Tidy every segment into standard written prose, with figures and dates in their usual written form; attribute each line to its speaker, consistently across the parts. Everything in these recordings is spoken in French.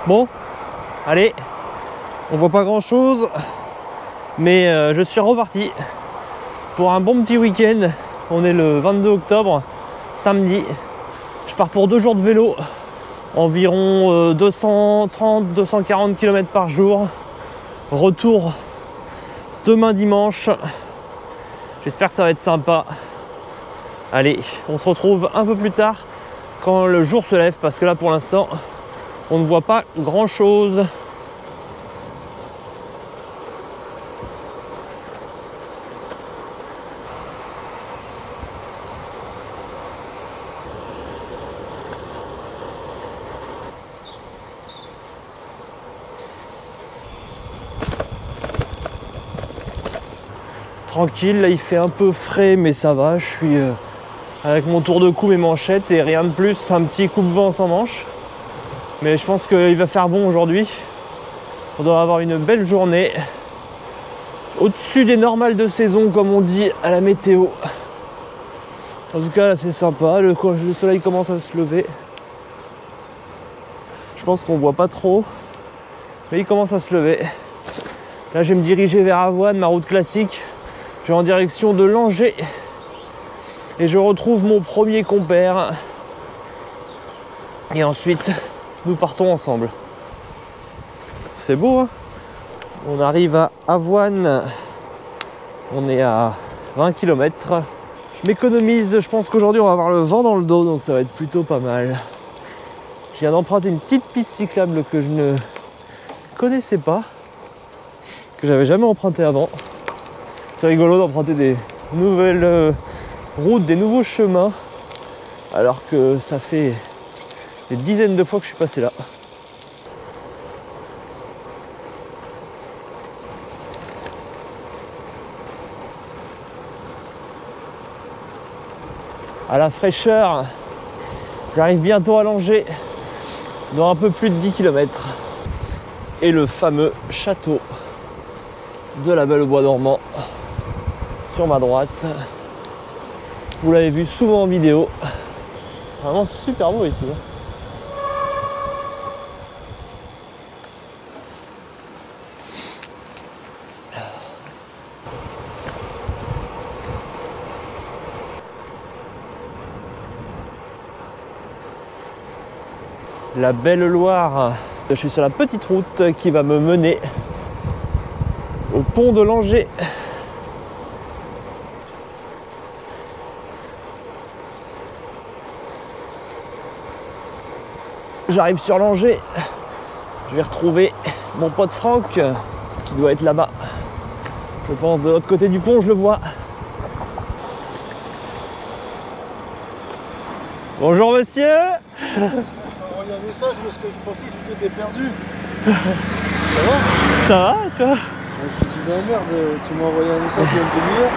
Speaker 1: Bon, allez, on voit pas grand chose, mais je suis reparti pour un bon petit week-end. On est le 22 octobre, samedi. Je pars pour 2 jours de vélo, environ 230-240 km par jour. Retour demain dimanche. J'espère que ça va être sympa. Allez, on se retrouve un peu plus tard quand le jour se lève, parce que là pour l'instant on ne voit pas grand chose. Tranquille, là il fait un peu frais mais ça va, je suis avec mon tour de cou, mes manchettes et rien de plus, un petit coupe-vent sans manche. Mais je pense qu'il va faire bon aujourd'hui. On doit avoir une belle journée. Au-dessus des normales de saison, comme on dit à la météo. En tout cas, là c'est sympa. Le soleil commence à se lever. Je pense qu'on voit pas trop, mais il commence à se lever. Là, je vais me diriger vers Avoine, ma route classique. Je vais en direction de Langeais. Et je retrouve mon premier compère. Et ensuite, nous partons ensemble. C'est beau, hein? On arrive à Avoine. On est à 20 km. Je m'économise. Je pense qu'aujourd'hui, on va avoir le vent dans le dos. Donc ça va être plutôt pas mal. Je viens d'emprunter une petite piste cyclable que je ne connaissais pas. Que j'avais jamais emprunté avant. C'est rigolo d'emprunter des nouvelles routes, des nouveaux chemins. Alors que ça fait des dizaines de fois que je suis passé là. À la fraîcheur, j'arrive bientôt à Langeais, dans un peu plus de 10 km. Et le fameux château de la Belle au Bois dormant sur ma droite. Vous l'avez vu souvent en vidéo. Vraiment super beau ici. La Belle Loire. Je suis sur la petite route qui va me mener au pont de Langeais. J'arrive sur Langeais. Je vais retrouver mon pote Franck qui doit être là-bas. Je pense de l'autre côté du pont, je le vois. Bonjour monsieur.
Speaker 2: Un message parce que je pensais que tu t'étais perdu.
Speaker 1: Ça va toi?
Speaker 2: Je me suis dit bah merde, tu m'as envoyé un message il y a une demi-heure.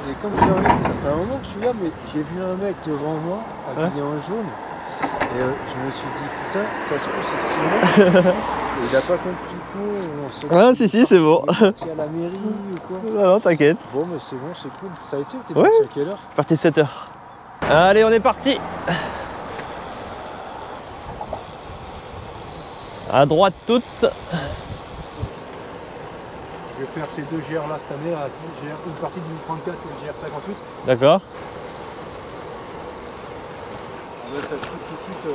Speaker 2: Et comme je reviens, ça fait un moment que je suis là, mais j'ai vu un mec devant moi, habillé en jaune. Et je me suis dit putain, ça se trouve c'est Simon. Et il a pas compris quoi.
Speaker 1: Ah si c'est bon.
Speaker 2: Tu es à la mairie ou quoi?
Speaker 1: Non t'inquiète.
Speaker 2: Bon mais c'est bon, c'est cool. Ça a été, t'es
Speaker 1: ouais,
Speaker 2: parti à quelle heure?
Speaker 1: Parti 7h. Allez, on est parti. À droite toute.
Speaker 2: Je vais faire ces deux GR là cette année, là, une partie du 34 et le GR58.
Speaker 1: D'accord.
Speaker 2: On va faire tout de suite.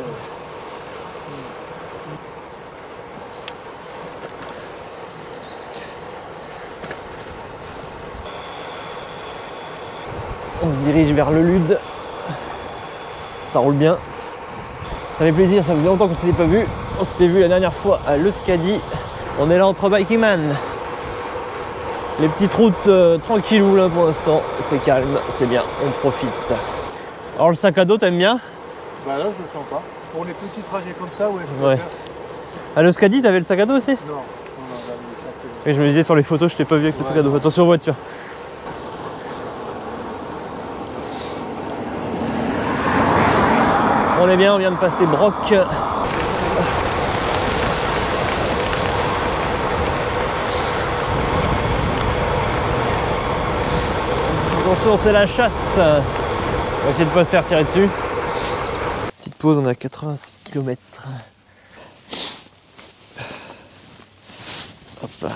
Speaker 1: On se dirige vers le Lude. Ça roule bien. Ça fait plaisir, ça faisait longtemps qu'on ne s'était pas vu. On s'était vu la dernière fois à l'Euskadi. On est là entre Bikingman. Les petites routes tranquillou là pour l'instant. C'est calme, c'est bien, on profite. Alors le sac à dos, t'aimes bien?
Speaker 2: Bah là je le sens pas. Pour les petits trajets comme ça, ouais, je peux faire.
Speaker 1: À l'Euskadi, t'avais le sac à dos aussi?
Speaker 2: Non, j'avais le sac à dos.
Speaker 1: Et je me disais sur les photos, je t'ai pas vu avec le sac à dos. Attention voiture. On est bien, on vient de passer Broc. Attention, c'est la chasse. On va essayer de ne pas se faire tirer dessus. Petite pause, on est à 86 km. Hop là.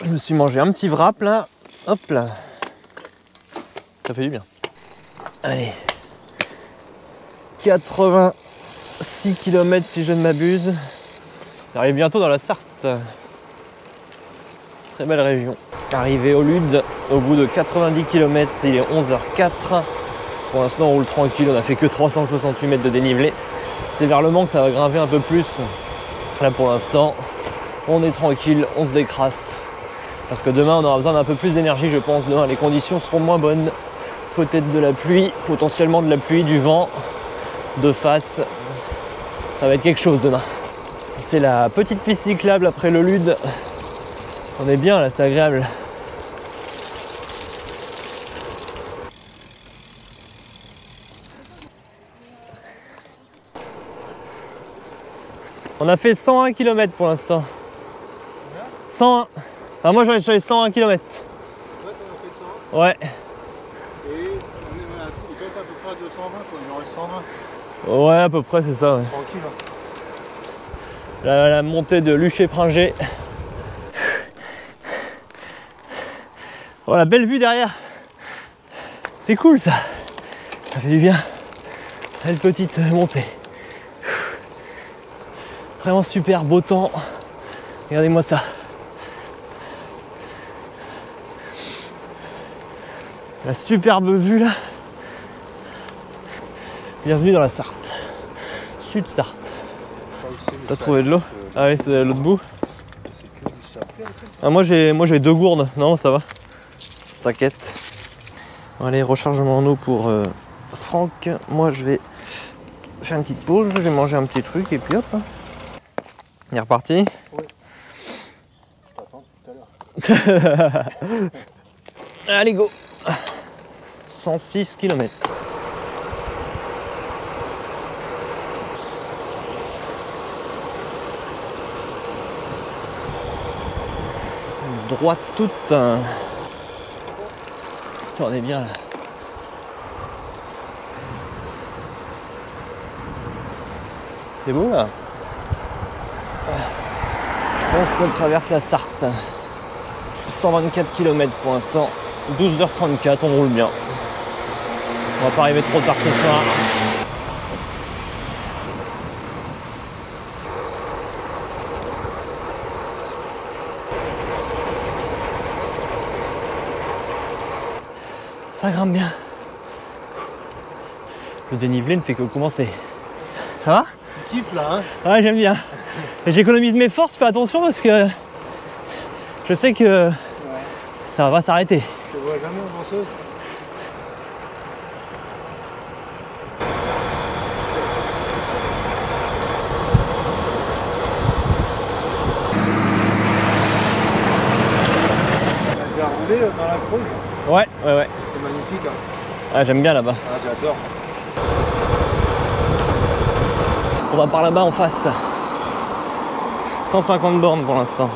Speaker 1: Je me suis mangé un petit wrap là. Hop là. Ça fait du bien. Allez. 86 km si je ne m'abuse. J'arrive bientôt dans la Sarthe. Très belle région. Arrivé au Lude, au bout de 90 km, il est 11h04. Pour l'instant on roule tranquille, on a fait que 368 mètres de dénivelé. C'est vers le Mans que ça va grimper un peu plus. Là pour l'instant, on est tranquille, on se décrasse. Parce que demain on aura besoin d'un peu plus d'énergie je pense. Demain les conditions seront moins bonnes. Peut-être de la pluie, potentiellement de la pluie, du vent, de face. Ça va être quelque chose demain. C'est la petite piste cyclable après le Lude. On est bien là, c'est agréable. On a fait 101 km pour l'instant. 101. Enfin, moi j'en ai fait 101 km.
Speaker 2: Ouais, t'en as fait 100.
Speaker 1: Ouais.
Speaker 2: Et il doit être à peu près à 220 quoi, il en reste 120.
Speaker 1: Ouais, à peu près c'est ça. Ouais.
Speaker 2: Tranquille. Hein.
Speaker 1: La montée de Luché-Pringé. Oh la belle vue derrière. C'est cool ça. Ça fait du bien. Belle petite montée. Vraiment super beau temps. Regardez-moi ça. La superbe vue là. Bienvenue dans la Sarthe. Sud Sarthe. T'as trouvé de l'eau? Ah oui, c'est l'autre bout. Ah, moi j'ai 2 gourdes. Non, ça va. T'inquiète. Allez, rechargement en eau pour Franck. Moi je vais faire une petite pause. Je vais manger un petit truc et puis hop. Il est reparti.
Speaker 2: Oui. Je t'attends tout à l'heure.
Speaker 1: Allez, go. 106 km. Droite toute. On est bien là. C'est beau là. Je pense qu'on traverse la Sarthe. 124 km pour l'instant. 12h34, on roule bien. On va pas arriver trop tard ce soir. Ça grimpe bien. Le dénivelé ne fait que commencer. Ça va?
Speaker 2: Tu kiffes là, hein?
Speaker 1: Ouais, j'aime bien. Et j'économise mes forces, fais attention parce que je sais que ça va s'arrêter.
Speaker 2: Je te vois jamais en danseuse. Tu as déjà roulé dans la Creuse?
Speaker 1: Ouais.
Speaker 2: C'est magnifique. Hein.
Speaker 1: Ah, j'aime bien là-bas.
Speaker 2: Ah, j'adore.
Speaker 1: On va par là-bas en face. 150 bornes pour l'instant.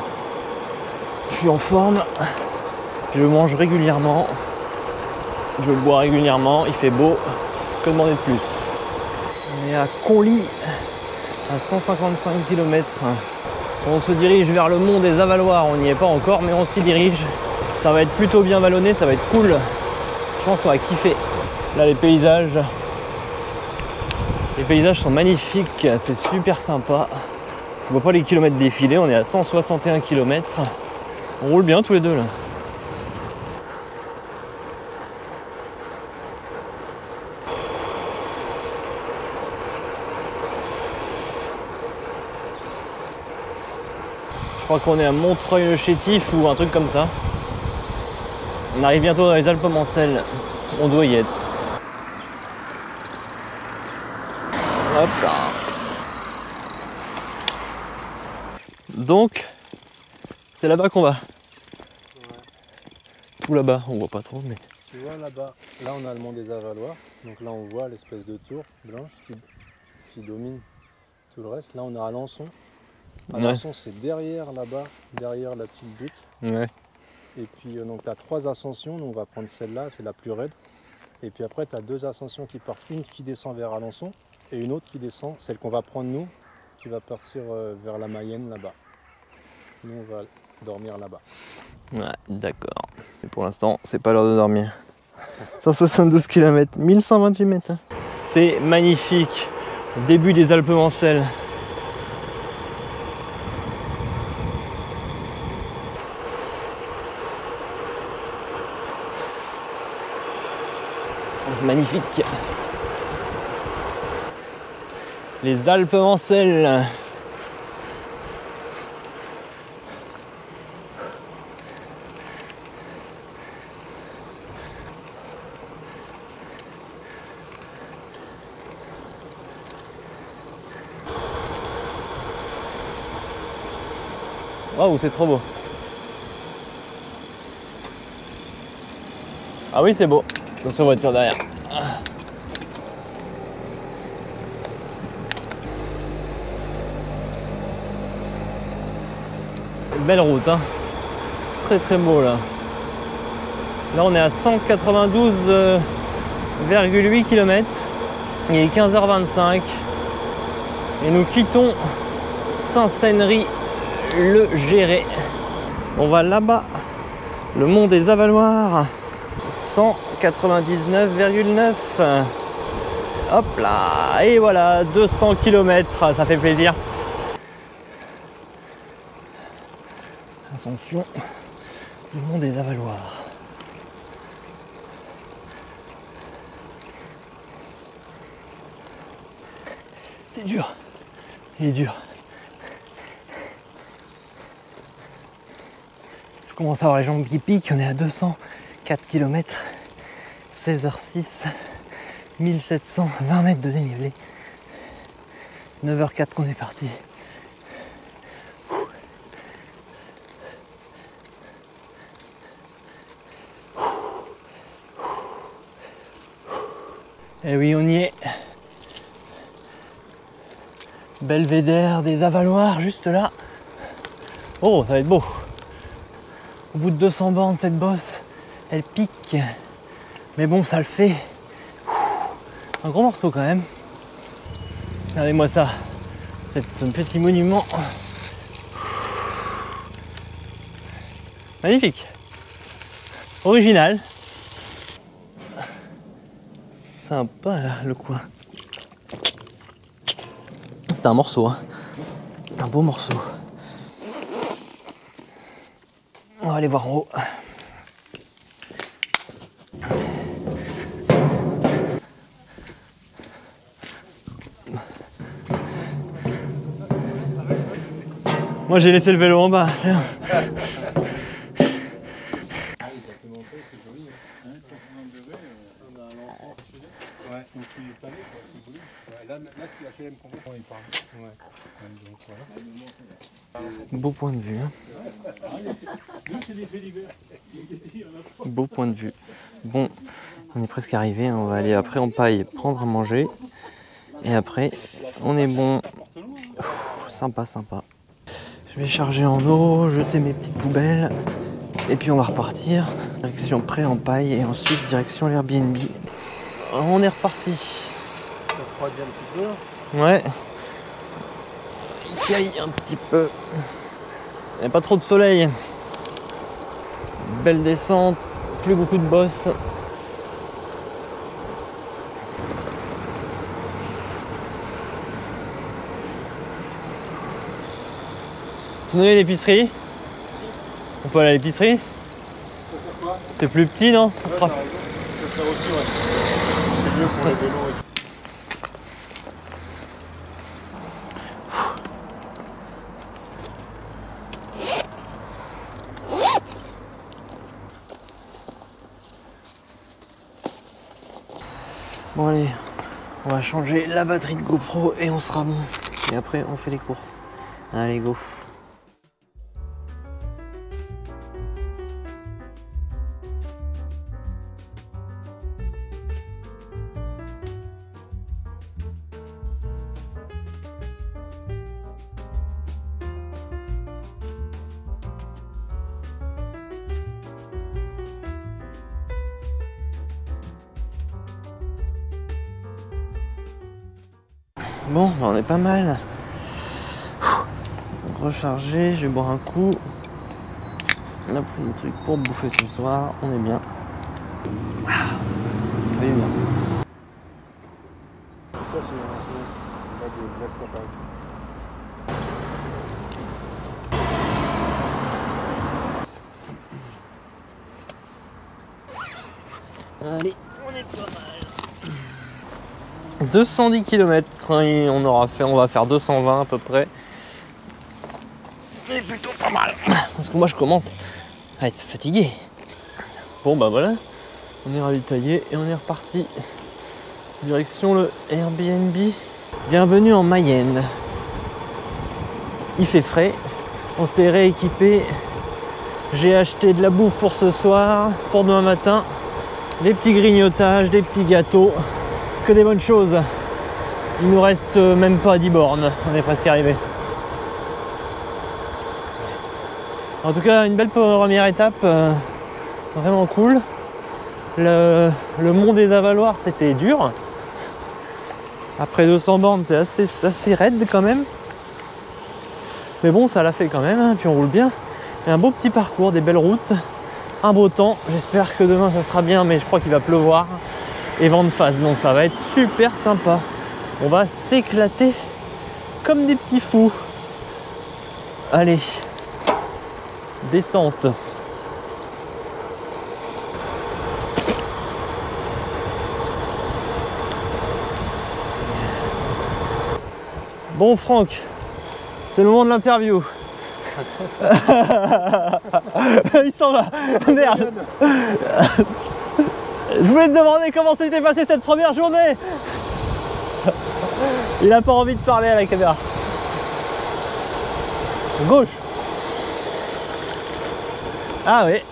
Speaker 1: Je suis en forme. Je mange régulièrement. Je bois régulièrement. Il fait beau. Que demander de plus? On est à Conly, à 155 km. On se dirige vers le mont des Avaloirs. On n'y est pas encore, mais on s'y dirige. Ça va être plutôt bien vallonné, ça va être cool. Je pense qu'on va kiffer. Là, les paysages sont magnifiques, c'est super sympa. On voit pas les kilomètres défiler, on est à 161 km. On roule bien tous les deux là. Je crois qu'on est à Montreuil-le-Chétif ou un truc comme ça. On arrive bientôt dans les Alpes-Mancelles. On doit y être. Hop là. Donc, c'est là-bas qu'on va.
Speaker 2: Ouais.
Speaker 1: Tout là-bas, on voit pas trop, mais.
Speaker 2: Tu vois là-bas, là on a le mont des Avaloirs. Donc là on voit l'espèce de tour blanche qui domine tout le reste. Là on a Alençon. Alençon c'est derrière là-bas, derrière la petite butte.
Speaker 1: Ouais.
Speaker 3: Et puis donc tu as 3 ascensions, nous on va prendre celle-là, c'est la plus raide. Et puis après tu as 2 ascensions qui partent, une qui descend vers Alençon et une autre qui descend, celle qu'on va prendre nous, qui va partir vers la Mayenne là-bas. Nous on va dormir là-bas.
Speaker 1: Ouais, d'accord. Et pour l'instant, c'est pas l'heure de dormir. 172 km, 1128 mètres. C'est magnifique. Début des Alpes Mancelles. Magnifique. Les Alpes Mancelles. Waouh, c'est trop beau. Ah oui, c'est beau. Attention, voiture derrière. Belle route, hein. Très très beau là. Là on est à 192,8 km. Il est 15h25 et nous quittons Saint-Seinery-le-Géret. On va là-bas, le mont des Avaloirs, 199,9. Hop là, et voilà, 200 km, ça fait plaisir. Ascension du mont des Avaloirs. C'est dur, il est dur. Je commence à avoir les jambes qui piquent, on est à 204 km, 16h06, 1720 mètres de dénivelé, 9h04 qu'on est parti. Et oui, on y est. Belvédère des Avaloirs, juste là. Oh, ça va être beau. Au bout de 200 bornes, cette bosse, elle pique. Mais bon, ça le fait. Un gros morceau quand même. Regardez-moi ça. Ce petit monument. Magnifique. Original. Sympa là, le coin. C'était un morceau, hein. Un beau morceau. On va aller voir en haut. Moi j'ai laissé le vélo en bas. Beau point de vue. Hein. Beau point de vue. Bon, on est presque arrivé. On va aller après en paille prendre à manger. Et après, on est bon. Sympa, sympa. Je vais charger en eau, jeter mes petites poubelles. Et puis on va repartir. Direction pré en paille et ensuite direction l'Airbnb. On est reparti.
Speaker 2: Ça refroidit un petit peu.
Speaker 1: Ouais. Il caille un petit peu. Il n'y a pas trop de soleil. Belle descente, plus beaucoup de bosses. Sinon il y a l'épicerie. On peut aller à l'épicerie. C'est plus petit, non? Ça sera...
Speaker 2: Je peux faire aussi, ouais. C'est mieux pour les vélos.
Speaker 1: Bon allez, on va changer la batterie de GoPro et on sera bon. Et après on fait les courses. Allez go. Bon, bah on est pas mal. Recharger, je vais boire un coup. On a pris des trucs pour bouffer ce soir, on est bien. On est bien.
Speaker 3: Ça, c'est là de l'exploitation.
Speaker 1: Allez, on est pas mal. 210 km, on va faire 220 à peu près. C'est plutôt pas mal. Parce que moi je commence à être fatigué. Bon bah voilà, on est ravitaillé et on est reparti. Direction le Airbnb. Bienvenue en Mayenne. Il fait frais, on s'est rééquipé. J'ai acheté de la bouffe pour ce soir, pour demain matin. Des petits grignotages, des petits gâteaux, que des bonnes choses. Il nous reste même pas 10 bornes, on est presque arrivé. En tout cas, une belle première étape, vraiment cool. Le mont des Avaloirs, c'était dur. Après 200 bornes, c'est assez raide quand même. Mais bon, ça l'a fait quand même, hein, puis on roule bien. Il y a un beau petit parcours, des belles routes. Un beau temps, j'espère que demain ça sera bien, mais je crois qu'il va pleuvoir et vent de face, donc ça va être super sympa. On va s'éclater comme des petits fous. Allez, descente. Bon Franck, c'est le moment de l'interview. Il s'en va. Merde. Je voulais te demander comment s'était passée cette première journée. Il a pas envie de parler à la caméra. Gauche. Ah oui.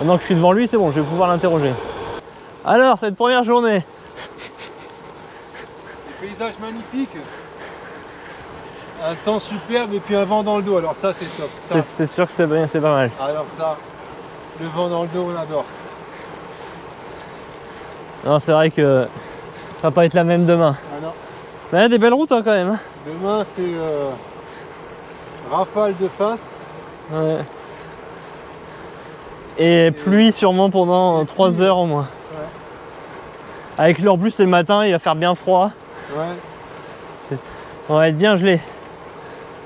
Speaker 1: Maintenant que je suis devant lui, c'est bon, je vais pouvoir l'interroger. Alors, cette première journée.
Speaker 3: Paysage magnifique. Un temps superbe et puis un vent dans le dos, alors ça c'est top.
Speaker 1: C'est sûr que c'est bien, c'est pas mal.
Speaker 3: Alors ça, le vent dans le dos, on adore.
Speaker 1: Non, c'est vrai que ça va pas être la même demain.
Speaker 3: Ah non.
Speaker 1: Mais il y a des belles routes hein, quand même.
Speaker 3: Demain c'est rafale de face.
Speaker 1: Ouais. Et pluie sûrement pendant 3 heures au moins.
Speaker 3: Ouais.
Speaker 1: Avec l'heure plus c'est le matin, il va faire bien froid.
Speaker 3: Ouais.
Speaker 1: On va être bien gelé.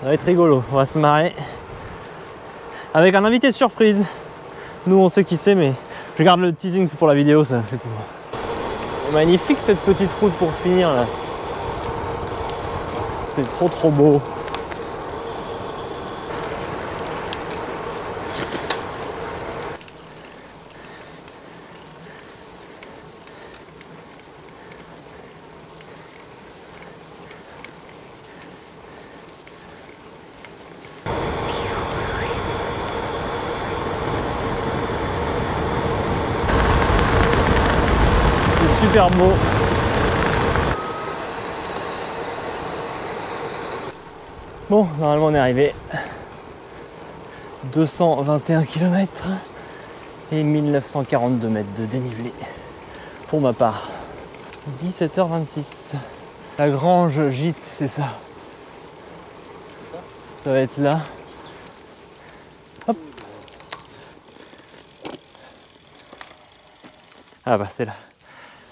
Speaker 1: Ça va être rigolo, on va se marrer. Avec un invité de surprise. Nous on sait qui c'est, mais je garde le teasing, c'est pour la vidéo, ça c'est cool. Magnifique cette petite route pour finir là. C'est trop beau. Super beau. Bon, normalement on est arrivé. 221 km et 1942 mètres de dénivelé pour ma part. 17h26. La grange gîte, c'est ça. Ça va être là. Hop. Ah bah c'est là.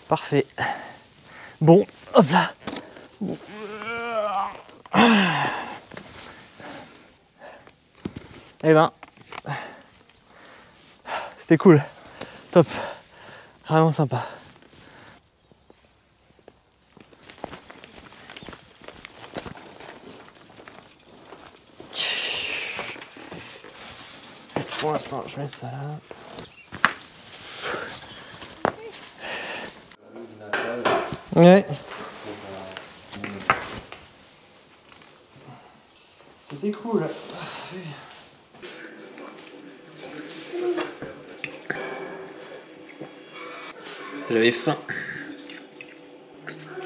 Speaker 1: Parfait. Bon, hop là. Eh ben, c'était cool. Top. Vraiment sympa. Pour l'instant, je mets ça là. Ouais. C'était cool. J'avais faim.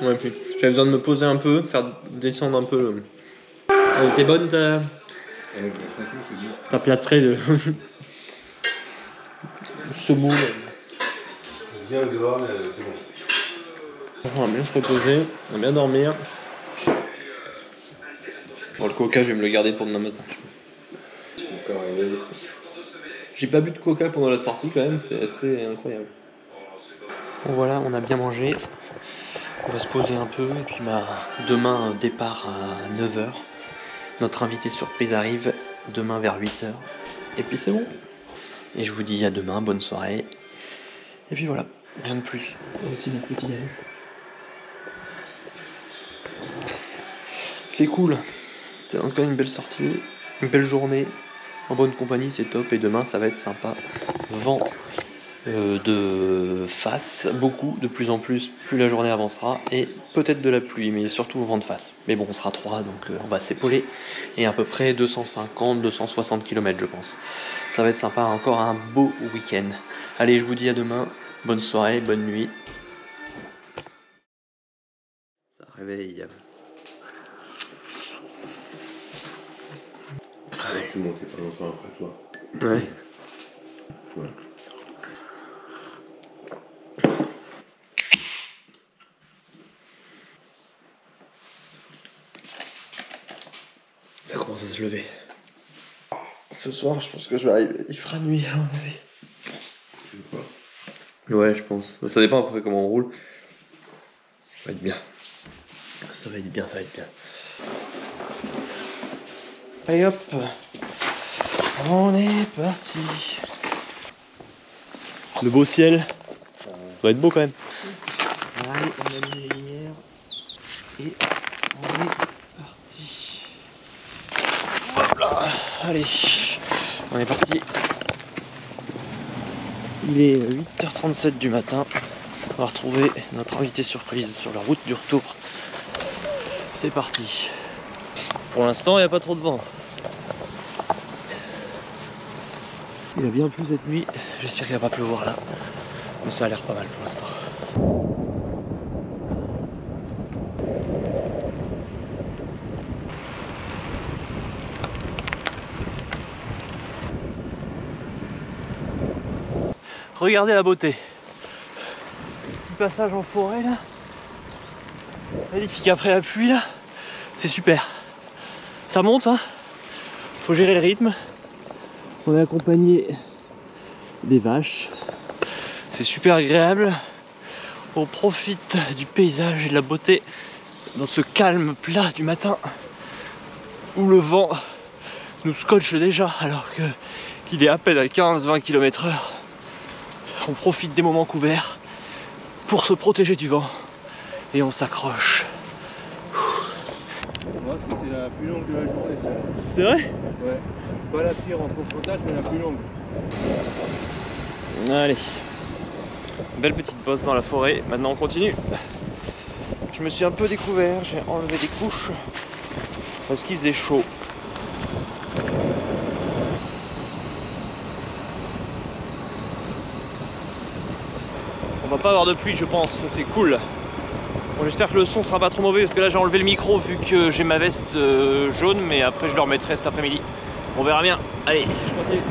Speaker 1: Ouais, puis j'avais besoin de me poser un peu, faire descendre un peu. Elle était bonne ta plâtrée de semoule.
Speaker 3: Bien gras, mais c'est bon.
Speaker 1: On va bien se reposer, on va bien dormir. Bon, le coca, je vais me le garder pour demain matin. J'ai pas bu de coca pendant la sortie quand même, c'est assez incroyable. Bon voilà, on a bien mangé. On va se poser un peu et puis demain départ à 9 h. Notre invité surprise arrive demain vers 8 h. Et puis c'est bon. Et je vous dis à demain, bonne soirée. Et puis voilà, rien de plus. Voici mon petit déj. C'est cool. C'est encore une belle sortie, une belle journée. En bonne compagnie, c'est top. Et demain, ça va être sympa. Vent de face, beaucoup, de plus en plus, plus la journée avancera. Et peut-être de la pluie, mais surtout vent de face. Mais bon, on sera 3, donc on va s'épauler. Et à peu près 250-260 km, je pense. Ça va être sympa, encore un beau week-end. Allez, je vous dis à demain. Bonne soirée, bonne nuit. Ça réveille.
Speaker 4: Je suis monté pas longtemps après toi.
Speaker 1: Ouais.
Speaker 4: Ouais.
Speaker 1: Ça commence à se lever. Ce soir, je pense que je vais arriver. Il fera nuit à mon avis.
Speaker 4: Tu veux quoi?
Speaker 1: Ouais, je pense. Ça dépend après comment on roule. Ça va être bien. Ça va être bien, ça va être bien. Allez hop. On est parti. Le beau ciel. Ça va être beau quand même. Allez, on a mis les lumières. Et on est parti. Hop là. Allez. On est parti. Il est 8h37 du matin. On va retrouver notre invité surprise sur la route du retour. C'est parti. Pour l'instant, il n'y a pas trop de vent. Il a bien plu cette nuit. J'espère qu'il va pas pleuvoir là. Mais ça a l'air pas mal pour l'instant. Regardez la beauté. Petit passage en forêt là. Magnifique après la pluie là. C'est super. Ça monte hein. Faut gérer le rythme. On est accompagné des vaches. C'est super agréable. On profite du paysage et de la beauté dans ce calme plat du matin où le vent nous scotche déjà alors qu'il est à peine à 15-20 km/h. On profite des moments couverts pour se protéger du vent et on s'accroche.
Speaker 3: Moi, c'était la plus longue de la journée.
Speaker 1: C'est vrai?
Speaker 3: Ouais. Pas la pire en confrontage, mais la plus longue.
Speaker 1: Allez. Belle petite bosse dans la forêt. Maintenant on continue. Je me suis un peu découvert, j'ai enlevé des couches parce qu'il faisait chaud. On va pas avoir de pluie je pense, c'est cool. Bon, j'espère que le son sera pas trop mauvais parce que là j'ai enlevé le micro vu que j'ai ma veste jaune, mais après je le remettrai cet après-midi. On verra bien. Allez, je continue.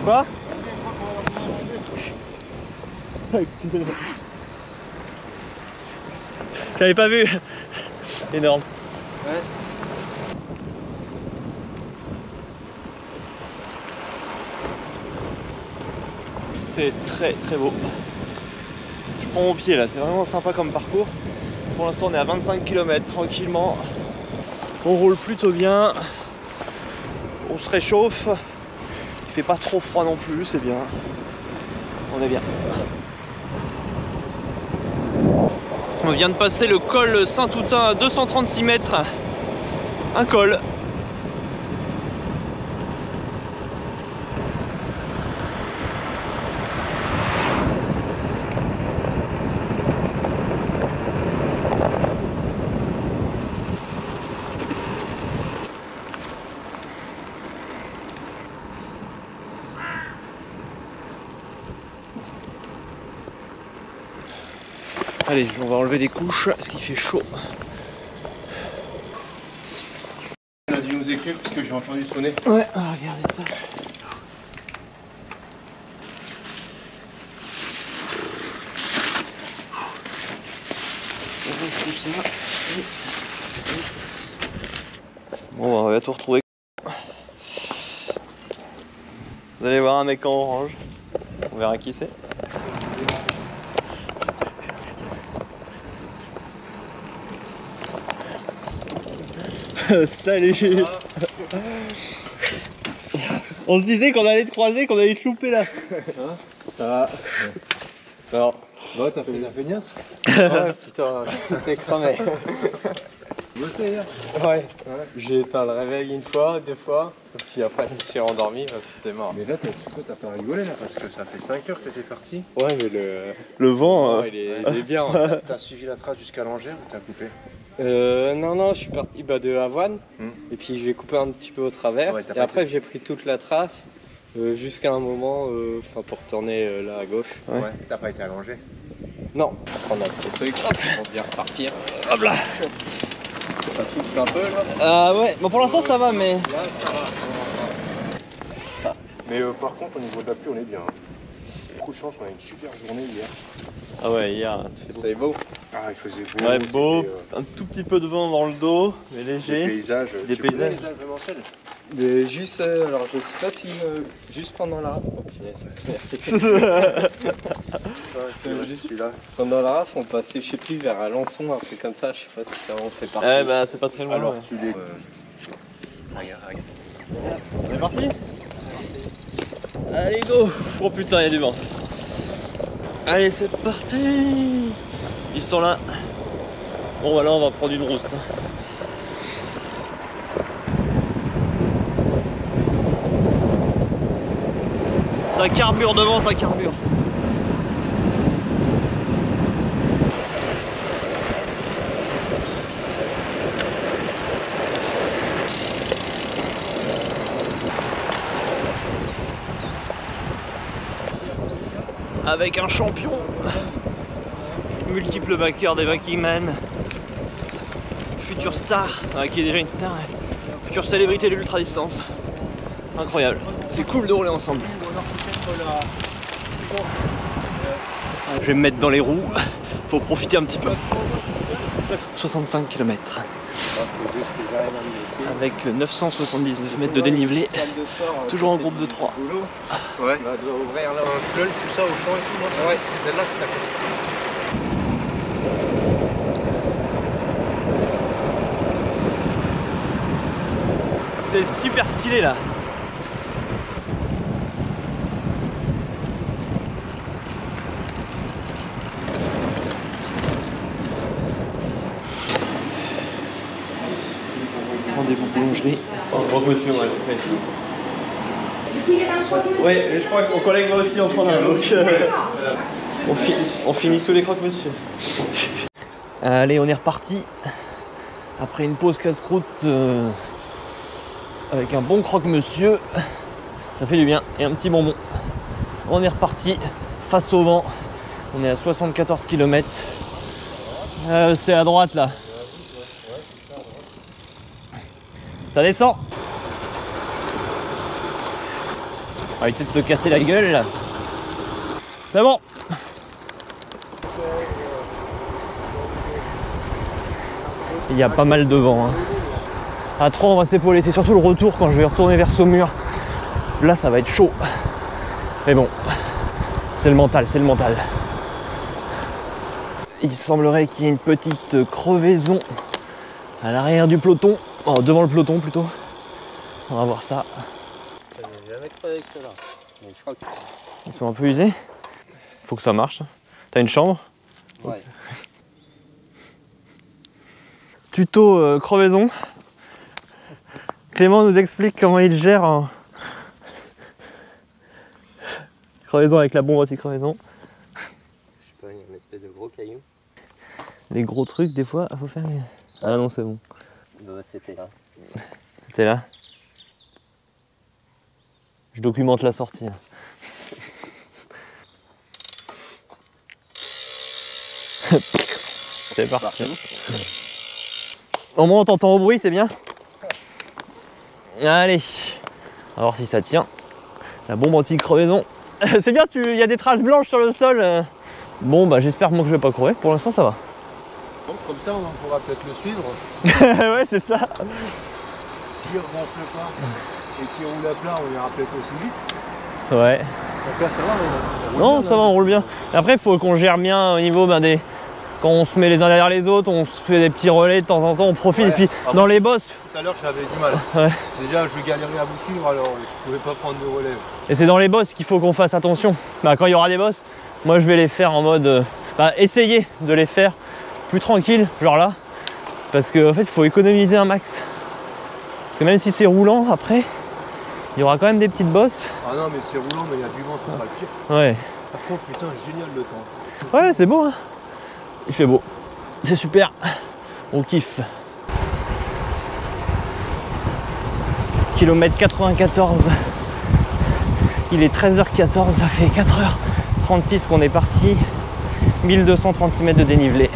Speaker 1: Quoi? T'avais pas vu? Énorme.
Speaker 2: Ouais.
Speaker 1: C'est très très beau. Je prends mon pied là, c'est vraiment sympa comme parcours. Pour l'instant on est à 25 km tranquillement. On roule plutôt bien. On se réchauffe. Il fait pas trop froid non plus, c'est bien. On est bien. On vient de passer le col Saint-Toutain à 236 mètres. Un col. Allez, on va enlever des couches parce qu'il fait chaud.
Speaker 3: On a dû nous écrire parce que j'ai entendu sonner.
Speaker 1: Ouais, regardez ça. tout ça. Bon, on va tout retrouver. Vous allez voir un mec en orange. On verra qui c'est. Salut. On se disait qu'on allait te croiser, qu'on allait te louper là.
Speaker 3: Ça va. Alors, bah, t'as fait la feignasse? Ouais, putain, j'étais cramé. Bossé hier? Ouais. J'ai éteint le réveil une fois, deux fois, et puis après je me suis rendormi, c'était mort. Mais là, t'as pas rigolé là, parce que ça fait 5 heures que t'es parti. Ouais, mais
Speaker 1: le vent,
Speaker 3: il est bien. T'as suivi la trace jusqu'à Langère ou t'as coupé? Non, je suis parti de Avoine, et puis j'ai coupé un petit peu au travers, et après j'ai pris toute la trace jusqu'à un moment, pour retourner là à gauche. Ouais, t'as pas été à Langers? Non, on a un petit truc, on vient repartir. Hop là! Ça souffle un peu là?
Speaker 1: Ouais, bon pour l'instant ça va, mais...
Speaker 3: Là ça va. Mais par contre au niveau de la pluie on est bien. Beaucoup de chance, on a une super journée hier.
Speaker 1: Ah ouais, hier, c'était beau.
Speaker 3: Ah, il faisait beau.
Speaker 1: Ouais, beau, un tout petit peu de vent dans le dos, mais léger.
Speaker 3: Des paysages.
Speaker 1: Des paysages.
Speaker 3: Vraiment seuls. Mais juste, alors je sais pas si juste pendant la rafle. Oh, merci. Juste celui-là. Pendant la rafle, on passait, je sais plus, vers Alençon, un truc comme ça. Je sais pas si ça en fait partie.
Speaker 1: Ouais, bah c'est pas très loin.
Speaker 3: Alors
Speaker 1: ouais.
Speaker 3: tu les. Regarde.
Speaker 1: On est parti? Allez, go! Oh putain, il y a du vent. Allez, c'est parti! Ils sont là. Bon, bah là, on va prendre une rouste. Ça carbure devant, ça carbure. Avec un champion, multiple vainqueur des Vakingman, future star, qui est déjà une star, future célébrité de l'ultra distance. Incroyable, c'est cool de rouler ensemble. Je vais me mettre dans les roues, faut profiter un petit peu. 65 km. Avec 979 mètres de dénivelé, toujours en groupe de 3.
Speaker 3: Ouais. On doit ouvrir là un fleuve, tout ça au champ et tout. Moi. Ouais, c'est celle-là que t'as fait.
Speaker 1: C'est super stylé là. Rendez-vous boulangerie. Croque-monsieur, ouais, ouais, je crois que mon collègue va aussi en prendre un, donc on finit sous les croque-monsieur. Allez, on est reparti. Après une pause casse-croûte avec un bon croque-monsieur, ça fait du bien, et un petit bonbon. On est reparti face au vent. On est à 74 km. C'est à droite là. Ça descend. On va éviter de se casser la gueule là. C'est bon. Il y a pas mal de vent. Hein. À 3 on va s'épauler. C'est surtout le retour quand je vais retourner vers Saumur. Là ça va être chaud. Mais bon, c'est le mental, c'est le mental. Il semblerait qu'il y ait une petite crevaison à l'arrière du peloton. Oh, devant le peloton plutôt. On va voir ça. Ils sont un peu usés. Faut que ça marche. T'as une chambre?
Speaker 3: Ouais.
Speaker 1: Tuto crevaison. Clément nous explique comment il gère en crevaison avec la bombe anti-crevaison.
Speaker 5: Je sais pas, il y a une espèce de gros caillou.
Speaker 1: Les gros trucs, des fois, faut faire. Ah non, c'est bon.
Speaker 5: C'était là.
Speaker 1: C'était là. Je documente la sortie. C'est parti. Au moins on t'entend au bruit, c'est bien. Allez, on va voir si ça tient. La bombe anti-crevaison. C'est bien, il y a des traces blanches sur le sol. Bon bah j'espère moi que je vais pas crever. Pour l'instant ça va.
Speaker 3: Comme ça, on pourra peut-être le suivre.
Speaker 1: Ouais, c'est ça.
Speaker 3: S'il ne gonfle pas et qu'il roule à plat, on ira peut-être aussi vite.
Speaker 1: Ouais.
Speaker 3: Donc là, ça va, on roule
Speaker 1: Non,
Speaker 3: bien,
Speaker 1: ça
Speaker 3: là.
Speaker 1: va, on roule bien. Après, il faut qu'on gère bien au niveau des... Quand on se met les uns derrière les autres, on se fait des petits relais de temps en temps, on profite.
Speaker 3: Ouais.
Speaker 1: Et puis,
Speaker 3: Ah
Speaker 1: dans
Speaker 3: bon.
Speaker 1: les bosses,
Speaker 3: Tout à l'heure, j'avais du mal.
Speaker 1: Ouais.
Speaker 3: Déjà, je galérais à vous suivre, alors je ne pouvais pas prendre de relève.
Speaker 1: et c'est dans les bosses qu'il faut qu'on fasse attention. Quand il y aura des bosses, moi, je vais les faire en mode... essayer de les faire plus tranquille, genre là. Parce qu'en fait, il faut économiser un max. Parce que même si c'est roulant, après, il y aura quand même des petites bosses.
Speaker 3: Ah non, mais c'est roulant, mais il y a du vent, c'est pas le pire.
Speaker 1: Ouais.
Speaker 3: Par contre, putain, génial le temps.
Speaker 1: Ouais, c'est beau, hein. Il fait beau. C'est super. On kiffe. Kilomètre 94. Il est 13h14, ça fait 4h36 qu'on est parti. 1236 mètres de dénivelé.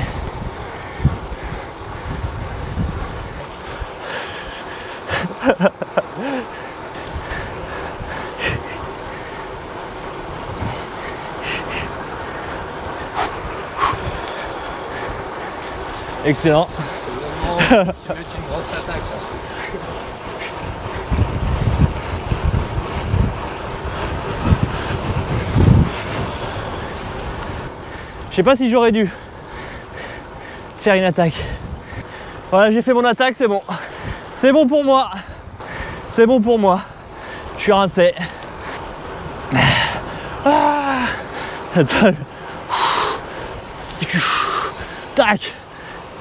Speaker 1: Excellent.
Speaker 3: C'est vraiment, tu mets une grosse attaque. Là.
Speaker 1: Je sais pas si j'aurais dû faire une attaque. Voilà, j'ai fait mon attaque, c'est bon. C'est bon pour moi. C'est bon pour moi. Je suis rincé. Ah. Attends. Tac.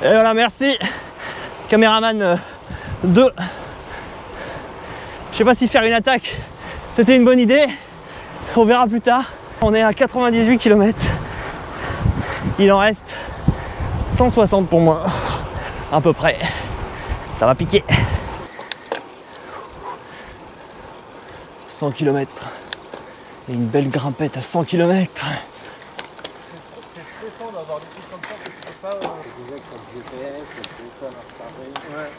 Speaker 1: Et voilà, merci. Caméraman 2. Je sais pas si faire une attaque, c'était une bonne idée. On verra plus tard. On est à 98 km. Il en reste 160 pour moi, à peu près. Ça va piquer. 100 km. Et une belle grimpette à 100 km.
Speaker 3: C'est stressant d'avoir des trucs comme ça que tu peux pas.
Speaker 5: Déjà que le GPS, le téléphone a rechargé.
Speaker 3: Ouais.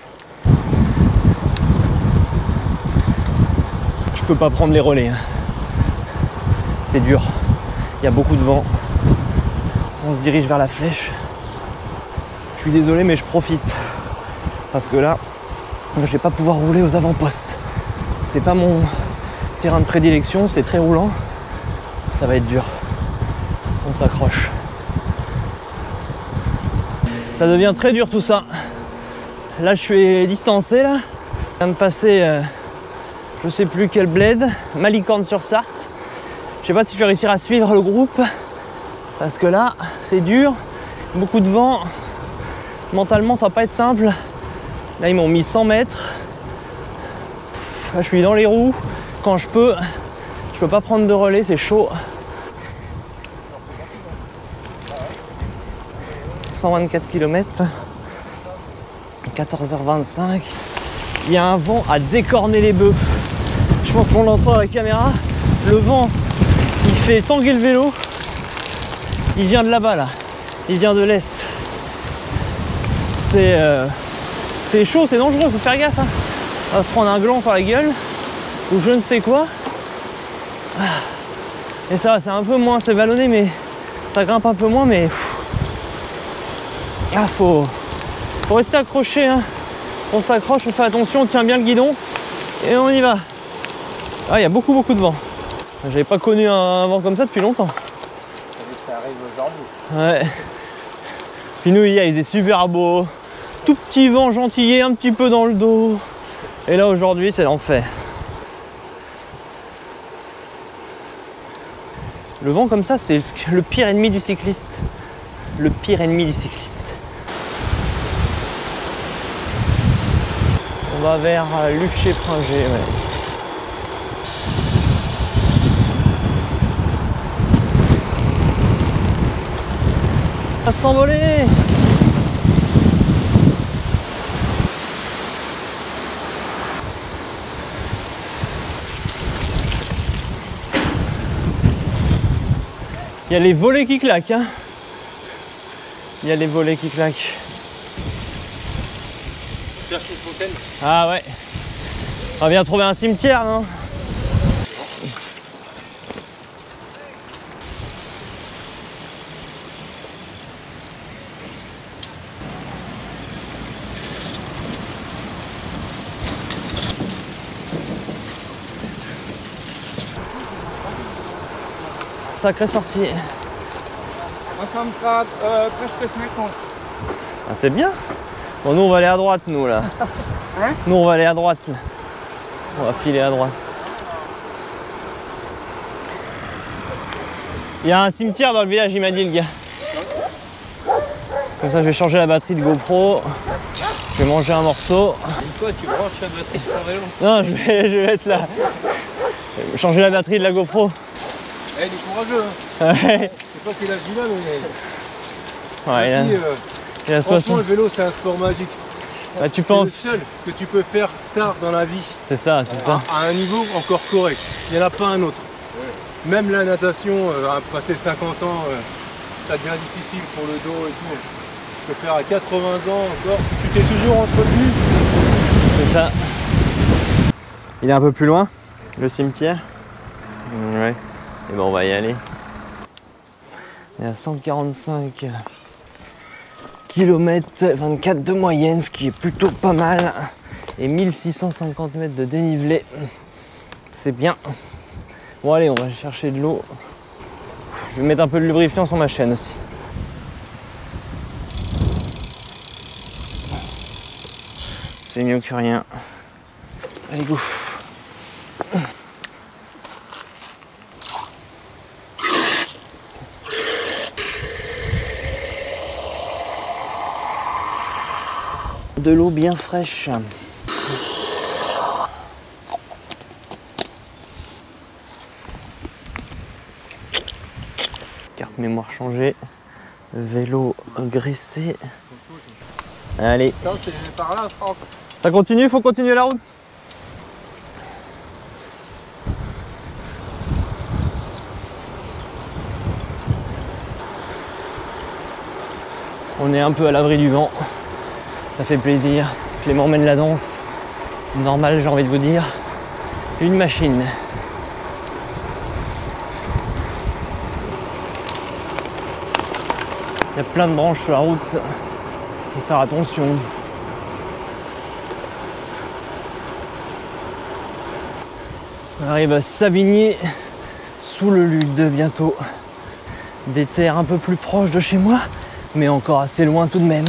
Speaker 1: Je peux pas prendre les relais. Hein. C'est dur. Il y a beaucoup de vent. On se dirige vers la flèche. Je suis désolé, mais je profite. Parce que là, je vais pas pouvoir rouler aux avant-postes. C'est pas mon terrain de prédilection, c'est très roulant. Ça va être dur. On s'accroche. Ça devient très dur tout ça. Là, je suis distancé là. Je viens de passer, je sais plus quel bled, Malicorne-sur-Sarthe. Je sais pas si je vais réussir à suivre le groupe. Parce que là, c'est dur, beaucoup de vent. Mentalement, ça va pas être simple. Là, ils m'ont mis 100 mètres. Là, je suis dans les roues. Quand je peux pas prendre de relais, c'est chaud. 124 km. 14h25. Il y a un vent à décorner les bœufs. Je pense qu'on l'entend à la caméra. Le vent, il fait tanguer le vélo. Il vient de là-bas, là. Il vient de l'est. C'est chaud, c'est dangereux, faut faire gaffe. Hein. On va se prendre un gland sur la gueule. Ou je ne sais quoi. Et ça, c'est un peu moins, c'est vallonné, mais ça grimpe un peu moins, mais... Ah, faut rester accroché. Hein. On s'accroche, on fait attention, on tient bien le guidon. Et on y va. Ah, il y a beaucoup de vent. J'avais pas connu un vent comme ça depuis longtemps.
Speaker 5: Ça arrive aujourd'hui.
Speaker 1: Ouais. Puis nous, hier, il faisait super beau. Tout petit vent gentillet, un petit peu dans le dos. Et là, aujourd'hui, c'est l'enfer. Le vent comme ça, c'est le pire ennemi du cycliste. Le pire ennemi du cycliste. On va vers Luché-Pringé. Ouais. À s'envoler. Il y a les volets qui claquent. Hein. Il y a les volets qui claquent.
Speaker 3: Cherche une fontaine.
Speaker 1: Ah ouais. On vient trouver un cimetière, non? sacrée sortie.
Speaker 5: Moi, ça me fera presque 50.
Speaker 1: Ah, c'est bien. Bon, nous on va aller à droite, nous là.
Speaker 5: Hein?
Speaker 1: Nous on va aller à droite. On va filer à droite. Il y a un cimetière dans le village, il m'a dit le gars. Comme ça je vais changer la batterie de GoPro. Je vais manger un morceau.
Speaker 5: Et toi, tu branches la batterie de ton vélo.
Speaker 1: Non, je vais être là. Changer la batterie de la GoPro.
Speaker 3: Eh, il est courageux, hein.
Speaker 1: Ouais.
Speaker 3: C'est pas qu'il a dit là, mais
Speaker 1: Ouais, il a
Speaker 3: franchement,
Speaker 1: 60.
Speaker 3: le vélo, c'est un sport magique.
Speaker 1: Bah, tu
Speaker 3: C'est
Speaker 1: peux en...
Speaker 3: le seul que tu peux faire tard dans la vie,
Speaker 1: C'est ça, c'est ça.
Speaker 3: à un niveau encore correct. Il n'y en a pas un autre. Même la natation, à passer 50 ans, ça devient difficile pour le dos et tout. Tu peux faire à 80 ans encore. Tu t'es toujours entretenu.
Speaker 1: C'est ça. Il est un peu plus loin, le cimetière. Ouais. Et ben on va y aller. On est à 145 km 24 de moyenne, ce qui est plutôt pas mal. Et 1650 mètres de dénivelé. C'est bien. Bon allez, on va chercher de l'eau. Je vais mettre un peu de lubrifiant sur ma chaîne aussi. C'est mieux que rien. Allez, go. De l'eau bien fraîche. Carte mémoire changée. Vélo graissé. Allez.
Speaker 5: Attends, c'est par là, Franck.
Speaker 1: Ça continue, faut continuer la route. On est un peu à l'abri du vent. Ça fait plaisir. Clément mène la danse. Normal, j'ai envie de vous dire. Une machine. Il y a plein de branches sur la route. Faut faire attention. On arrive à Savigny, sous le Lude bientôt. Des terres un peu plus proches de chez moi, mais encore assez loin tout de même.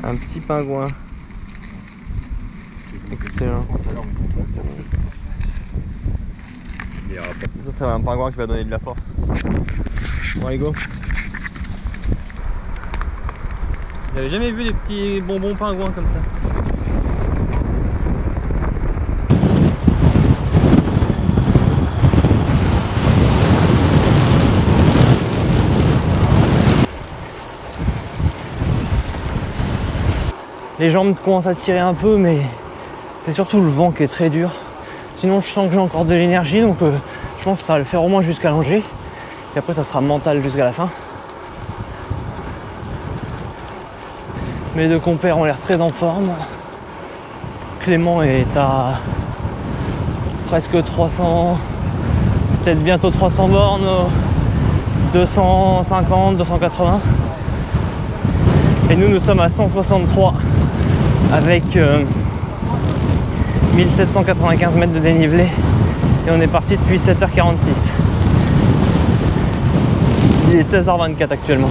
Speaker 1: Un petit pingouin. Excellent. Ça, c'est un pingouin qui va donner de la force. Bon, allez, go. J'avais jamais vu des petits bonbons pingouins comme ça. Les jambes commencent à tirer un peu, mais c'est surtout le vent qui est très dur. Sinon, je sens que j'ai encore de l'énergie, donc je pense que ça va le faire au moins jusqu'à Angers. Et après, ça sera mental jusqu'à la fin. Mes deux compères ont l'air très en forme. Clément est à presque 300, peut-être bientôt 300 bornes, 250, 280. Et nous sommes à 163 avec 1795 mètres de dénivelé. Et on est parti depuis 7h46. Il est 16h24 actuellement.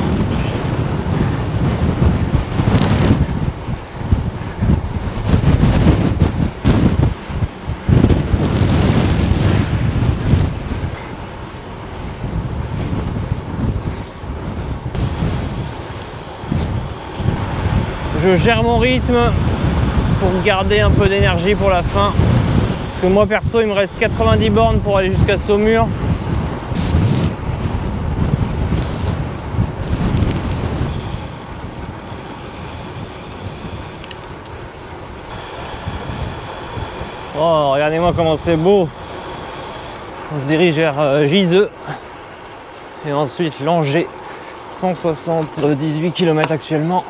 Speaker 1: Je gère mon rythme pour garder un peu d'énergie pour la fin. Parce que moi perso, il me reste 90 bornes pour aller jusqu'à Saumur. Oh, regardez-moi comment c'est beau. On se dirige vers Giseux. Et ensuite Langers. 178 km actuellement.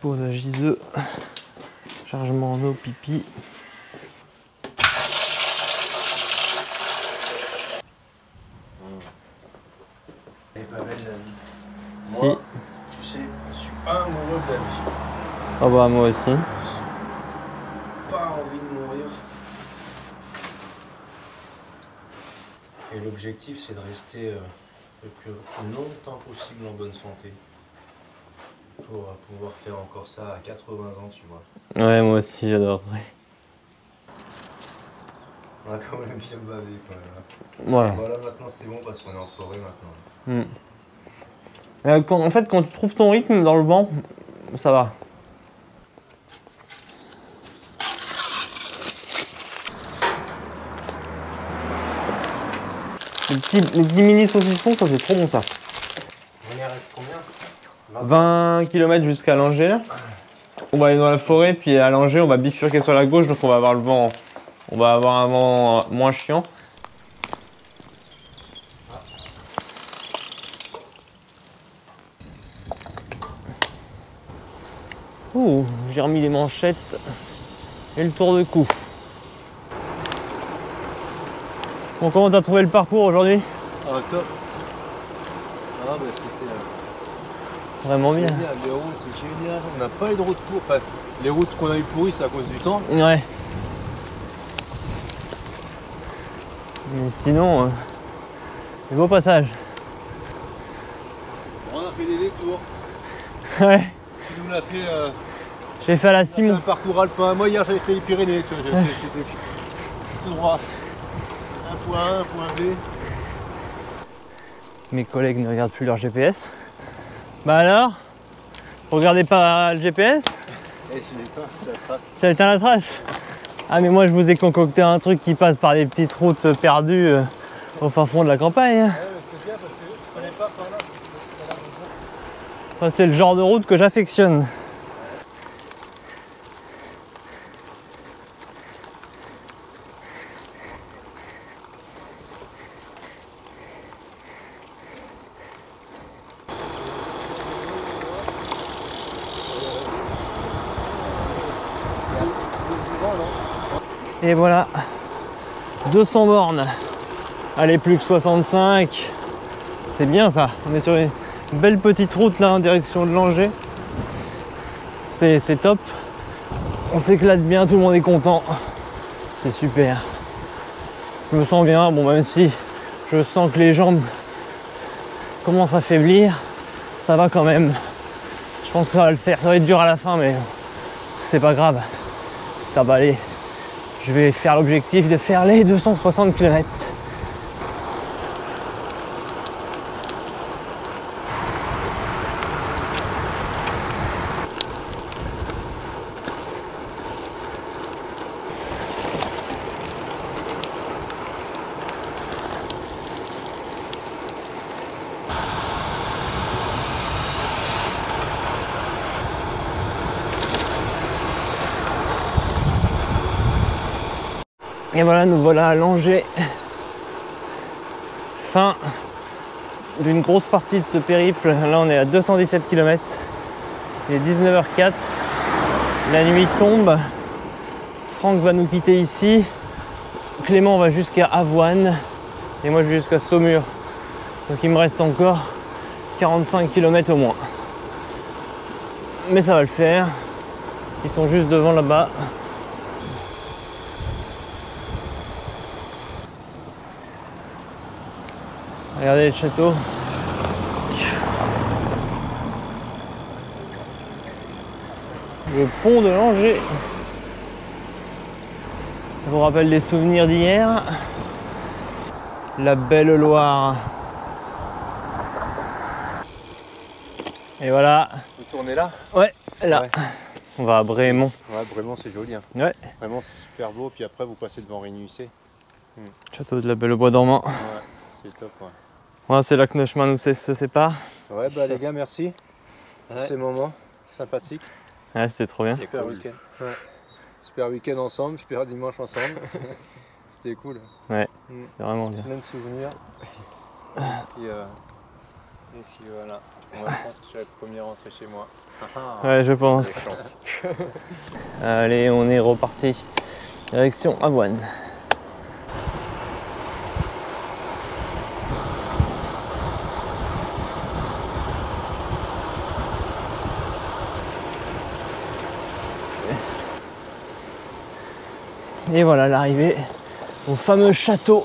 Speaker 1: Pause à Giseux. Chargement en eau, pipi.
Speaker 3: Elle est pas belle la vie.
Speaker 1: Si.
Speaker 3: Moi, tu sais, je suis amoureux de la vie.
Speaker 1: Oh bah moi aussi.
Speaker 3: Pas envie de mourir. Et l'objectif, c'est de rester le plus longtemps possible en bonne santé. Pour pouvoir faire encore ça à 80 ans, tu vois.
Speaker 1: Ouais, moi aussi, j'adorerais.
Speaker 3: On a quand même bien bavé quand même.
Speaker 1: Voilà.
Speaker 3: Voilà, maintenant c'est bon parce qu'on est en forêt maintenant.
Speaker 1: En fait, quand tu trouves ton rythme dans le vent, ça va. Les petits mini saucissons, ça c'est trop bon ça.
Speaker 3: On y reste combien?
Speaker 1: 20 km jusqu'à Langeais là. On va aller dans la forêt, puis à Langeais, on va bifurquer sur la gauche, donc on va avoir le vent. On va avoir un vent moins chiant. Ouh, j'ai remis les manchettes et le tour de cou. Bon, comment t'as trouvé le parcours aujourd'hui?
Speaker 3: Ah, top. Ah, bah c'était
Speaker 1: Vraiment bien.
Speaker 3: génial, les routes, c'est génial. On n'a pas eu de route pour. Enfin, les routes qu'on a eu pourries, c'est à cause du temps.
Speaker 1: Ouais. Mais sinon, beau passage.
Speaker 3: On a fait des détours.
Speaker 1: Ouais.
Speaker 3: Tu nous l'as fait.
Speaker 1: J'ai fait à la
Speaker 3: On a fait
Speaker 1: Simon.
Speaker 3: un parcours alpin. Moi, hier, j'avais fait les Pyrénées. Tu vois, j'avais fait tout droit. Un point A, un point B.
Speaker 1: Mes collègues ne regardent plus leur GPS. Bah alors? Regardez pas le GPS?
Speaker 3: Et c'est l'éteint, la trace.
Speaker 1: T'as éteint la trace? Ah mais moi je vous ai concocté un truc qui passe par des petites routes perdues au fin fond de la campagne.
Speaker 3: Ouais, c'est bien parce que je connais pas par là.
Speaker 1: Enfin, c'est le genre de route que j'affectionne. Et voilà, 200 bornes. Allez, plus que 65. C'est bien ça. On est sur une belle petite route là en direction de Langeais. C'est top. On s'éclate bien, tout le monde est content. C'est super. Je me sens bien, bon même si je sens que les jambes commencent à faiblir, ça va quand même. Je pense que ça va le faire. Ça va être dur à la fin, mais c'est pas grave. Ça va aller. Je vais faire l'objectif de faire les 260 km. Et voilà, nous voilà à Langeais. Fin d'une grosse partie de ce périple. Là, on est à 217 km. Il est 19h04. La nuit tombe. Franck va nous quitter ici. Clément va jusqu'à Avoine. Et moi, je vais jusqu'à Saumur. Donc, il me reste encore 45 km au moins. Mais ça va le faire. Ils sont juste devant là-bas. Regardez le château. Le pont de Langeais. Ça vous rappelle des souvenirs d'hier. La belle Loire. Et voilà.
Speaker 3: Vous tournez là?
Speaker 1: Ouais, là.
Speaker 3: Ouais.
Speaker 1: On va à Brémont.
Speaker 3: Ouais, vraiment c'est joli. Hein.
Speaker 1: Ouais.
Speaker 3: Vraiment c'est super beau. Puis après vous passez devant Rénuissé.
Speaker 1: Château de la Belle au Bois dormant.
Speaker 3: Ouais, c'est top. Ouais.
Speaker 1: Voilà, c'est là que nos chemins nous se séparent.
Speaker 3: Ouais, bah les gars, merci pour ces moments sympathiques.
Speaker 1: Ouais, c'était trop bien.
Speaker 3: Super week-end. Ouais. Super week-end ensemble, super dimanche ensemble. C'était cool.
Speaker 1: Ouais, c'est vraiment bien.
Speaker 3: Plein de souvenirs. Et, Et puis voilà, moi je pense que je suis le premier rentré chez moi.
Speaker 1: Ouais, je pense.
Speaker 3: Avec chance.
Speaker 1: Allez, on est reparti. Direction Avoine. Et voilà l'arrivée au fameux château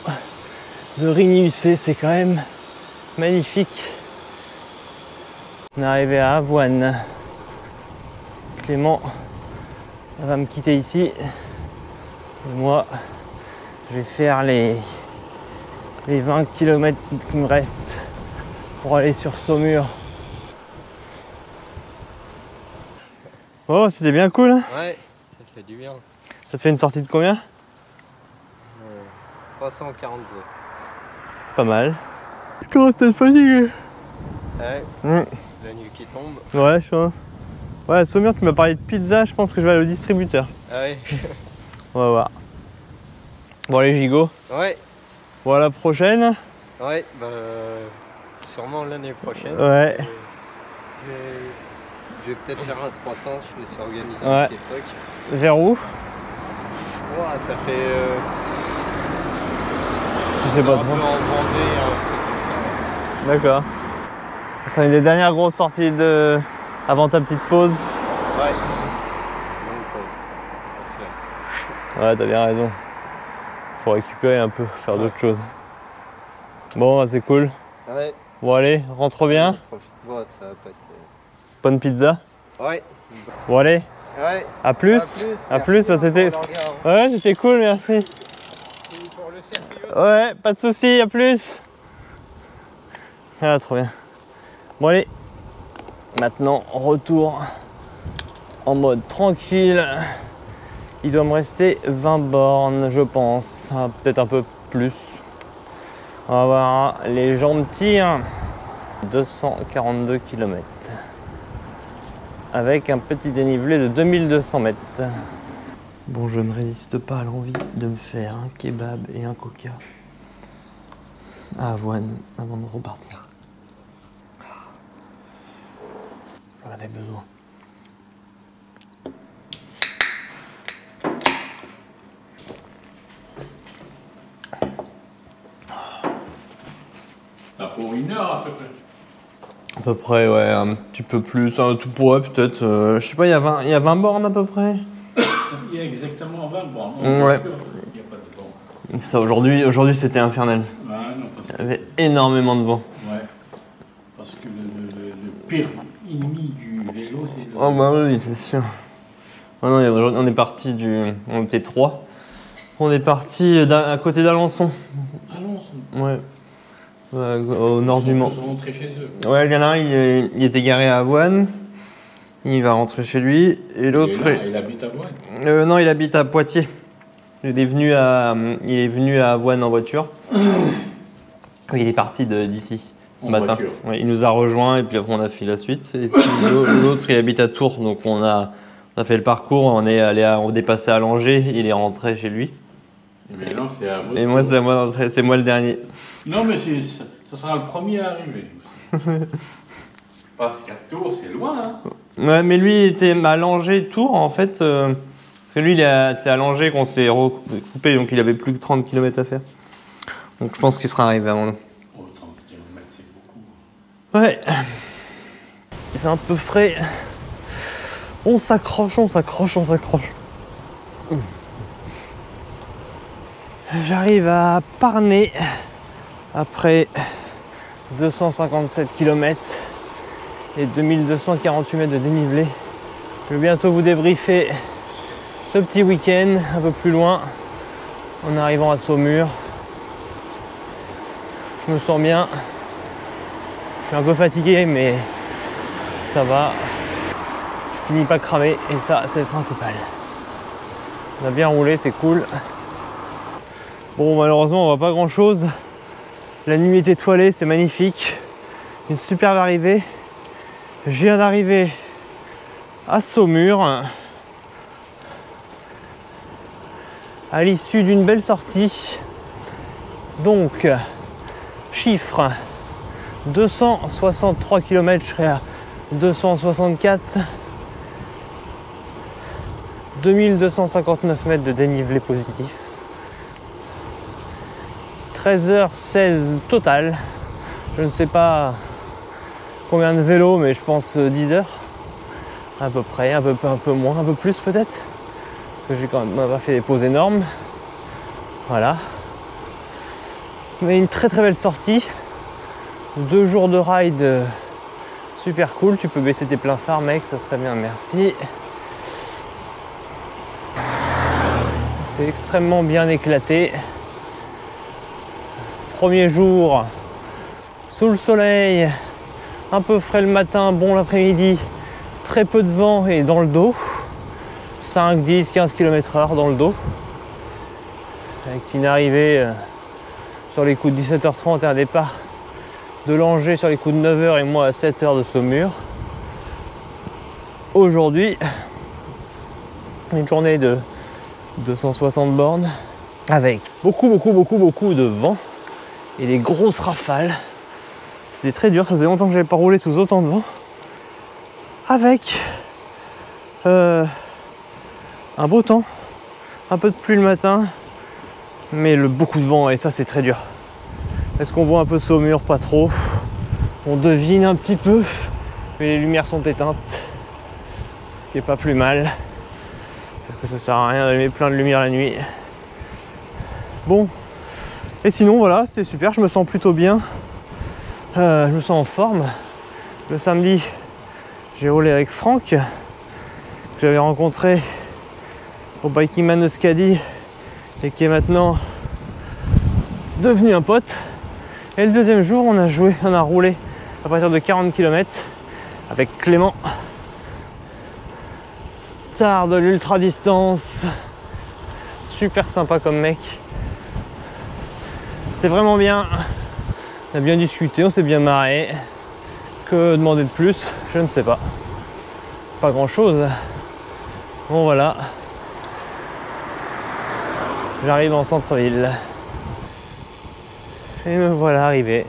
Speaker 1: de Rigny-UC. C'est quand même magnifique. On est arrivé à Avoine. Clément va me quitter ici. Et moi, je vais faire les 20 km qui me restent pour aller sur Saumur. Oh, c'était bien cool.
Speaker 5: Ouais, ça fait du bien.
Speaker 1: Ça te fait une sortie de combien?
Speaker 5: 342.
Speaker 1: Pas mal. Je commence à être fatigué.
Speaker 5: Ouais,
Speaker 1: Mmh.
Speaker 5: la nuit qui tombe.
Speaker 1: Ouais, je pense. Ouais, à Saumur, tu m'as parlé de pizza, je pense que je vais aller au distributeur.
Speaker 5: Ah ouais.
Speaker 1: On va voir. Bon, allez, Gigot.
Speaker 5: Ouais,
Speaker 1: Bon, à la prochaine.
Speaker 5: ouais, bah sûrement l'année prochaine.
Speaker 1: Ouais.
Speaker 5: Je vais peut-être faire un 300, je me suis organisé
Speaker 1: Ouais.
Speaker 5: à cette époque.
Speaker 1: Vers où?
Speaker 5: Ouah, ça fait.
Speaker 1: Je sais pas
Speaker 5: un
Speaker 1: trop.
Speaker 5: peu en Vendée, un truc comme
Speaker 1: D'accord. Ça sera une des dernières grosses sorties avant ta petite pause.
Speaker 5: ça. Ouais. Longue pause. On va se faire.
Speaker 1: Ouais, t'as bien raison. Faut récupérer un peu, faire d'autres choses. Bon, bah, c'est cool.
Speaker 5: Ouais.
Speaker 1: Bon, allez, rentre bien.
Speaker 5: Bon, ça va pas être.
Speaker 1: Bonne pizza.
Speaker 5: Ouais.
Speaker 1: Bon, allez,
Speaker 5: Ouais.
Speaker 1: à plus. À plus, bah, c'était. Ouais, c'était cool, merci.
Speaker 5: Pour le circuit aussi.
Speaker 1: Ouais, pas de soucis, à plus. Ah, trop bien. Bon, allez. Maintenant, retour en mode tranquille. Il doit me rester 20 bornes, je pense. Ah, peut-être un peu plus. On va voir, les jambes tirent. 242 km. Avec un petit dénivelé de 2200 mètres. Bon, je ne résiste pas à l'envie de me faire un kebab et un coca à Avoine avant de repartir. J'en avais besoin.
Speaker 6: Ça pour 1 heure à peu près.
Speaker 1: À peu près, ouais, un petit peu plus, tout pourrait peut-être, je sais pas, il y a 20 bornes à peu près.
Speaker 6: Il y a exactement 20 bornes.
Speaker 1: Ouais.
Speaker 6: Il n'y a pas de vent.
Speaker 1: Ça, aujourd'hui c'était infernal.
Speaker 6: Ouais, non, parce
Speaker 1: Il
Speaker 6: que,
Speaker 1: y avait énormément de vent.
Speaker 6: ouais, parce que le pire ennemi du vélo, c'est le.
Speaker 1: Oh bah oui, c'est sûr. Oh non, aujourd'hui, on est parti on était 3. On est parti à côté d'Alençon.
Speaker 6: Allons,
Speaker 1: Ouais. Au nord du Mans.
Speaker 6: Ils sont rentrés chez eux.
Speaker 1: Ouais, il y en a un, il était garé à Avoine. Il va rentrer chez lui. Et l'autre.
Speaker 6: Il habite à Avoine.
Speaker 1: Non, il habite à Poitiers. Il est venu à Avoine en voiture. Il est parti d'ici ce
Speaker 6: En
Speaker 1: matin.
Speaker 6: voiture.
Speaker 1: Ouais, il nous a rejoints et puis après on a fait la suite. Et puis l'autre, il habite à Tours. Donc on a fait le parcours. On est passé à Langeais. Il est rentré chez lui.
Speaker 6: Mais non, c'est à votre
Speaker 1: Et moi,
Speaker 6: tour.
Speaker 1: c'est moi le dernier.
Speaker 6: Non, mais ça sera le premier à arriver. Parce qu'à Tours, c'est loin, hein.
Speaker 1: Ouais, mais lui, il était à Langeais, Tours en fait. Parce que lui, c'est à Langeais qu'on s'est recoupé. Donc il avait plus que 30 km à faire. Donc je pense qu'il sera arrivé avant nous.
Speaker 6: Oh, 30 km, c'est beaucoup.
Speaker 1: Ouais. Il fait un peu frais. On s'accroche, on s'accroche, on s'accroche. J'arrive à Parnay après 257 km et 2248 mètres de dénivelé. Je vais bientôt vous débriefer ce petit week-end un peu plus loin en arrivant à Saumur. Je me sens bien. Je suis un peu fatigué mais ça va. Je finis pas cramé et ça c'est le principal. On a bien roulé, c'est cool. Bon, malheureusement on voit pas grand chose. La nuit est étoilée, c'est magnifique. Une superbe arrivée. Je viens d'arriver à Saumur à l'issue d'une belle sortie. Donc, chiffre 263 km, je serai à 264. 2259 mètres de dénivelé positif. 13h16 total. Je ne sais pas combien de vélos, mais je pense 10 heures. À peu près, un peu moins, un peu plus peut-être. Parce que j'ai quand même pas fait des pauses énormes. Voilà. Mais une très très belle sortie. 2 jours de ride super cool. Tu peux baisser tes pleins phares, mec, ça serait bien, merci. C'est extrêmement bien éclaté. Premier jour sous le soleil, un peu frais le matin, bon l'après-midi, très peu de vent et dans le dos. 5, 10, 15 km/h dans le dos. Avec une arrivée sur les coups de 17h30 et un départ de Langeais sur les coups de 9h et moi à 7h de Saumur. Aujourd'hui, une journée de 260 bornes avec beaucoup de vent et des grosses rafales. C'était très dur, ça faisait longtemps que j'avais pas roulé sous autant de vent. Avec un beau temps, un peu de pluie le matin, mais beaucoup de vent et ça c'est très dur. Est-ce qu'on voit un peu Saumur? Pas trop. On devine un petit peu, mais les lumières sont éteintes, ce qui est pas plus mal. Parce que ça sert à rien d'allumer plein de lumière la nuit. Bon, et sinon voilà, c'était super, je me sens plutôt bien. Je me sens en forme. Le samedi, j'ai roulé avec Franck, que j'avais rencontré au Biking Man Euskadi et qui est maintenant devenu un pote. Et le deuxième jour, on a roulé à partir de 40 km avec Clément, star de l'ultra distance, super sympa comme mec. C'était vraiment bien, on a bien discuté, on s'est bien marré. Que demander de plus? Je ne sais pas. Pas grand chose. Bon voilà. J'arrive en centre-ville. Et me voilà arrivé.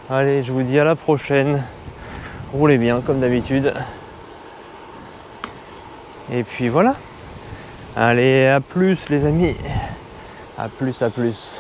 Speaker 1: Allez, je vous dis à la prochaine. Roulez bien comme d'habitude. Et puis voilà. Allez, à plus les amis. À plus, à plus.